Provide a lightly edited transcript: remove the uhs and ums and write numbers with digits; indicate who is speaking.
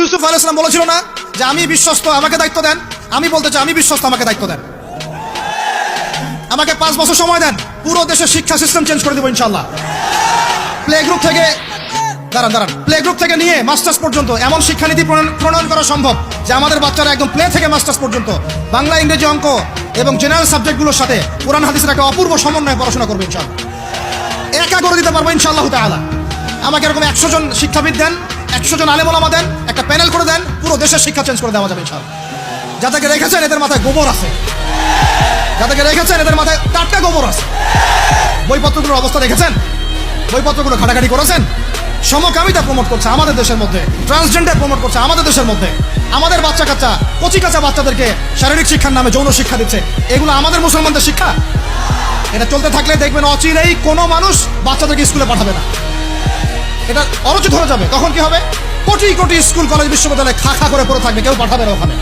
Speaker 1: ইউসুফ আলাইহিস সালাম বলেছিল না যে আমি বিশ্বস্ত, আমাকে দায়িত্ব দেন? আমি বলতে চাই আমি বিশ্বস্ত, আমাকে দায়িত্ব দেন। আমাকে 5 বছর সময় দেন, পুরো দেশের শিক্ষা সিস্টেম চেঞ্জ করে দেবো ইনশাআল্লাহ। প্লে গ্রুপ থেকে প্লে গ্রুপ থেকে নিয়ে মাস্টার্স পর্যন্ত এমন শিক্ষানীতি প্রণয়ন করা সম্ভব যে আমাদের বাচ্চারা একদম প্লে থেকে মাস্টার্স পর্যন্ত বাংলা, ইংরেজি, অঙ্ক এবং জেনারেল সাবজেক্টগুলোর সাথে কোরআন হাদিসের একটা অপূর্ব সমন্বয়ে পড়াশোনা করবে ইনশাআল্লাহ। একা করে দিতে পারবো ইনশাআল্লাহ তাআলা। আমাকে এরকম 100 জন শিক্ষাবিদ দেন, 100 জন আলেম ওলামা দেন, একটা প্যানেল করে দেন, পুরো দেশের শিক্ষা চেঞ্জ করে দেওয়া যাবে ইনশাআল্লাহ। যাদেরকে রেখেছেন এদের মাথায় গোবর আছে, যাদেরকে রেখেছেন এদের মাথায় টাটকা গোবর আছে। বইপত্রগুলোর অবস্থা দেখেছেন? বইপত্রগুলো ঘাটাঘাটি করেছেন? সমকামিতা প্রমোট করছে আমাদের দেশের মধ্যে, ট্রান্সজেন্ডার প্রমোট করছে আমাদের দেশের মধ্যে, আমাদের বাচ্চা কাচ্চা কচি কাঁচা বাচ্চাদেরকে শারীরিক শিক্ষার নামে যৌন শিক্ষা দিচ্ছে। এগুলো আমাদের মুসলমানদের শিক্ষা? এটা চলতে থাকলে দেখবেন অচিরেই কোনো মানুষ বাচ্চাদেরকে স্কুলে পাঠাবে না, এটা অরুচি ধরে যাবে। তখন কি হবে? কোটি কোটি স্কুল, কলেজ, বিশ্ববিদ্যালয়ে খা খা করে পড়ে থাকবে, কেউ পাঠাবে না ওখানে।